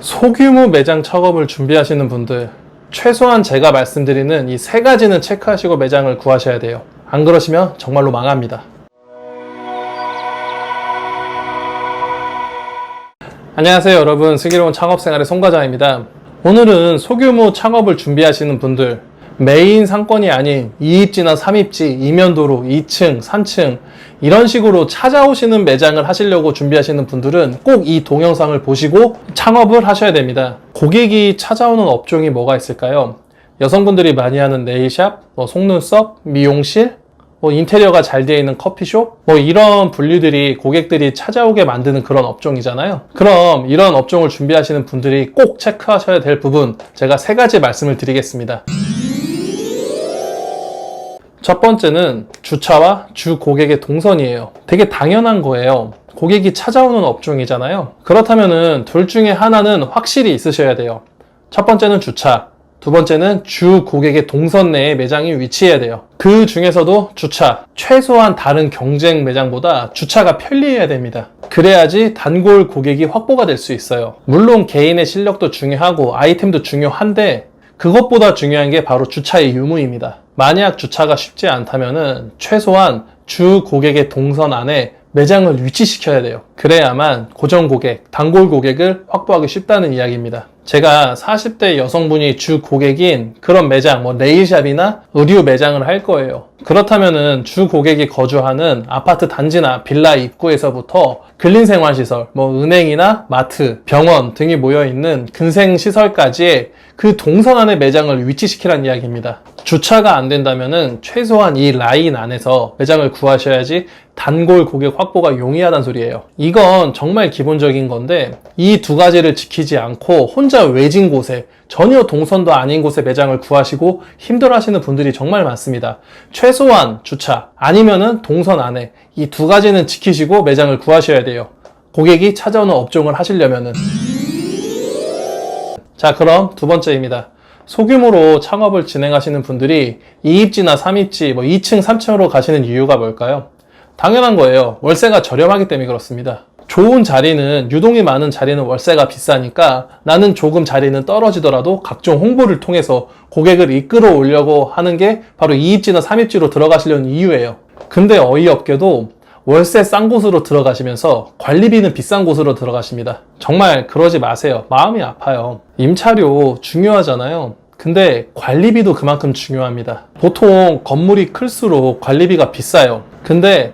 소규모 매장 창업을 준비하시는 분들, 최소한 제가 말씀드리는 이 세 가지는 체크하시고 매장을 구하셔야 돼요. 안 그러시면 정말로 망합니다. 안녕하세요 여러분, 슬기로운 창업생활의 송과장입니다. 오늘은 소규모 창업을 준비하시는 분들, 메인 상권이 아닌 2입지나 3입지, 이면도로, 2층, 3층 이런 식으로 찾아오시는 매장을 하시려고 준비하시는 분들은 꼭 이 동영상을 보시고 창업을 하셔야 됩니다. 고객이 찾아오는 업종이 뭐가 있을까요? 여성분들이 많이 하는 네일샵, 속눈썹, 미용실, 인테리어가 잘 되어 있는 커피숍, 이런 분류들이 고객들이 찾아오게 만드는 그런 업종이잖아요. 그럼 이런 업종을 준비하시는 분들이 꼭 체크하셔야 될 부분, 제가 세 가지 말씀을 드리겠습니다. 첫 번째는 주차와 주 고객의 동선이에요. 되게 당연한 거예요. 고객이 찾아오는 업종이잖아요. 그렇다면은 둘 중에 하나는 확실히 있으셔야 돼요. 첫 번째는 주차, 두 번째는 주 고객의 동선 내에 매장이 위치해야 돼요. 그 중에서도 주차, 최소한 다른 경쟁 매장보다 주차가 편리해야 됩니다. 그래야지 단골 고객이 확보가 될 수 있어요. 물론 개인의 실력도 중요하고 아이템도 중요한데 그것보다 중요한 게 바로 주차의 유무입니다. 만약 주차가 쉽지 않다면은 최소한 주 고객의 동선 안에 매장을 위치시켜야 돼요. 그래야만 고정 고객, 단골 고객을 확보하기 쉽다는 이야기입니다. 제가 40대 여성분이 주 고객인 그런 매장, 네일샵이나 의류 매장을 할 거예요. 그렇다면은 주 고객이 거주하는 아파트 단지나 빌라 입구에서부터 근린생활시설, 은행이나 마트, 병원 등이 모여있는 근생시설까지의 그 동선 안에 매장을 위치시키라는 이야기입니다. 주차가 안 된다면은 최소한 이 라인 안에서 매장을 구하셔야지 단골 고객 확보가 용이하다는 소리예요. 이건 정말 기본적인 건데 이 두 가지를 지키지 않고 혼자 외진 곳에 전혀 동선도 아닌 곳에 매장을 구하시고 힘들어하시는 분들이 정말 많습니다. 최소한 주차 아니면은 동선 안에 이 두 가지는 지키시고 매장을 구하셔야 돼요. 고객이 찾아오는 업종을 하시려면은. 자, 그럼 두 번째입니다. 소규모로 창업을 진행하시는 분들이 2입지나 3입지, 2층, 3층으로 가시는 이유가 뭘까요? 당연한 거예요. 월세가 저렴하기 때문에 그렇습니다. 좋은 자리는, 유동이 많은 자리는 월세가 비싸니까 나는 조금 자리는 떨어지더라도 각종 홍보를 통해서 고객을 이끌어 오려고 하는 게 바로 2입지나 3입지로 들어가시려는 이유예요. 근데 어이없게도 월세 싼 곳으로 들어가시면서 관리비는 비싼 곳으로 들어가십니다. 정말 그러지 마세요. 마음이 아파요. 임차료 중요하잖아요. 근데 관리비도 그만큼 중요합니다. 보통 건물이 클수록 관리비가 비싸요. 근데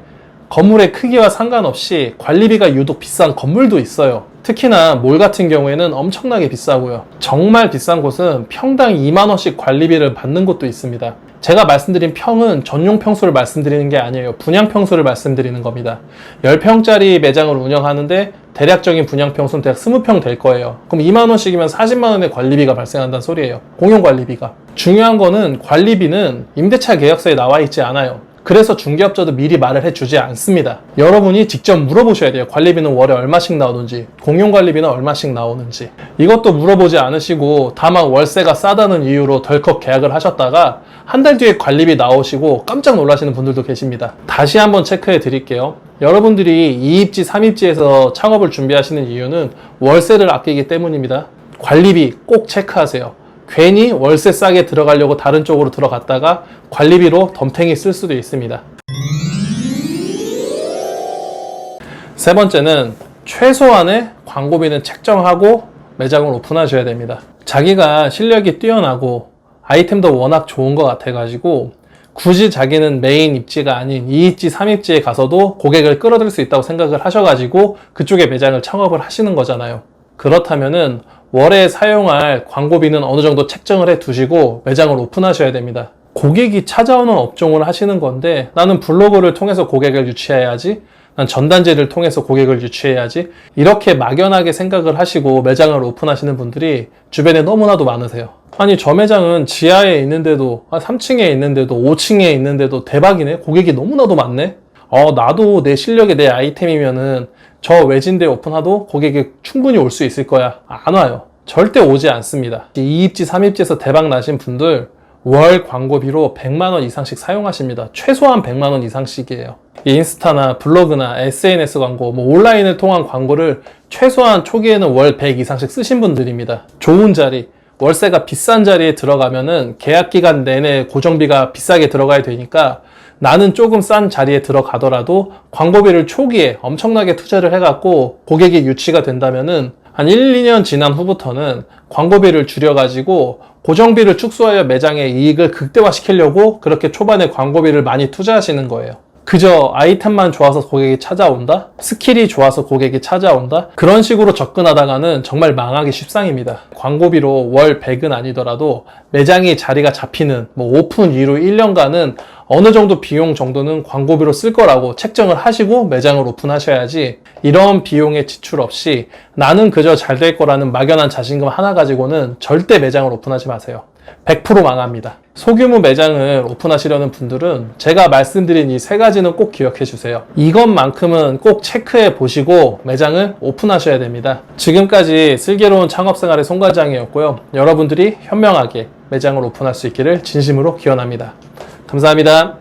건물의 크기와 상관없이 관리비가 유독 비싼 건물도 있어요. 특히나 몰 같은 경우에는 엄청나게 비싸고요. 정말 비싼 곳은 평당 2만 원씩 관리비를 받는 곳도 있습니다. 제가 말씀드린 평은 전용 평수를 말씀드리는 게 아니에요. 분양 평수를 말씀드리는 겁니다. 10평짜리 매장을 운영하는데 대략적인 분양 평수는 대략 20평 될 거예요. 그럼 2만 원씩이면 40만 원의 관리비가 발생한다는 소리예요. 공용 관리비가. 중요한 거는 관리비는 임대차 계약서에 나와 있지 않아요. 그래서 중개업자도 미리 말을 해주지 않습니다. 여러분이 직접 물어보셔야 돼요. 관리비는 월에 얼마씩 나오는지, 공용 관리비는 얼마씩 나오는지. 이것도 물어보지 않으시고 다만 월세가 싸다는 이유로 덜컥 계약을 하셨다가 한 달 뒤에 관리비 나오시고 깜짝 놀라시는 분들도 계십니다. 다시 한번 체크해 드릴게요. 여러분들이 2입지, 3입지에서 창업을 준비하시는 이유는 월세를 아끼기 때문입니다. 관리비 꼭 체크하세요. 괜히 월세 싸게 들어가려고 다른 쪽으로 들어갔다가 관리비로 덤탱이 쓸 수도 있습니다. 세 번째는 최소한의 광고비는 책정하고 매장을 오픈하셔야 됩니다. 자기가 실력이 뛰어나고 아이템도 워낙 좋은 것 같아가지고 굳이 자기는 메인 입지가 아닌 2입지, 3입지에 가서도 고객을 끌어들일 수 있다고 생각을 하셔가지고 그쪽에 매장을 창업을 하시는 거잖아요. 그렇다면은 월에 사용할 광고비는 어느 정도 책정을 해 두시고 매장을 오픈하셔야 됩니다. 고객이 찾아오는 업종을 하시는 건데 나는 블로그를 통해서 고객을 유치해야지, 난 전단지를 통해서 고객을 유치해야지, 이렇게 막연하게 생각을 하시고 매장을 오픈하시는 분들이 주변에 너무나도 많으세요. 아니 저 매장은 지하에 있는데도, 3층에 있는데도, 5층에 있는데도 대박이네? 고객이 너무나도 많네? 나도 내 실력에 내 아이템이면은 저 외진데 오픈하도 고객이 충분히 올 수 있을 거야. 안 와요. 절대 오지 않습니다. 2입지, 3입지에서 대박 나신 분들 월 광고비로 100만 원 이상씩 사용하십니다. 최소한 100만 원 이상씩이에요. 인스타나 블로그나 SNS 광고, 온라인을 통한 광고를 최소한 초기에는 월 100 이상씩 쓰신 분들입니다. 좋은 자리, 월세가 비싼 자리에 들어가면은 계약 기간 내내 고정비가 비싸게 들어가야 되니까 나는 조금 싼 자리에 들어가더라도 광고비를 초기에 엄청나게 투자를 해갖고 고객이 유치가 된다면은 한 1, 2년 지난 후부터는 광고비를 줄여가지고 고정비를 축소하여 매장의 이익을 극대화시키려고 그렇게 초반에 광고비를 많이 투자하시는 거예요. 그저 아이템만 좋아서 고객이 찾아온다? 스킬이 좋아서 고객이 찾아온다? 그런 식으로 접근하다가는 정말 망하기 십상입니다. 광고비로 월 100은 아니더라도 매장이 자리가 잡히는 오픈 이후 1년간은 어느 정도 비용 정도는 광고비로 쓸 거라고 책정을 하시고 매장을 오픈하셔야지, 이런 비용의 지출 없이 나는 그저 잘 될 거라는 막연한 자신감 하나 가지고는 절대 매장을 오픈하지 마세요. 100% 망합니다. 소규모 매장을 오픈하시려는 분들은 제가 말씀드린 이 세 가지는 꼭 기억해 주세요. 이것만큼은 꼭 체크해 보시고 매장을 오픈하셔야 됩니다. 지금까지 슬기로운 창업생활의 송과장이었고요. 여러분들이 현명하게 매장을 오픈할 수 있기를 진심으로 기원합니다. 감사합니다.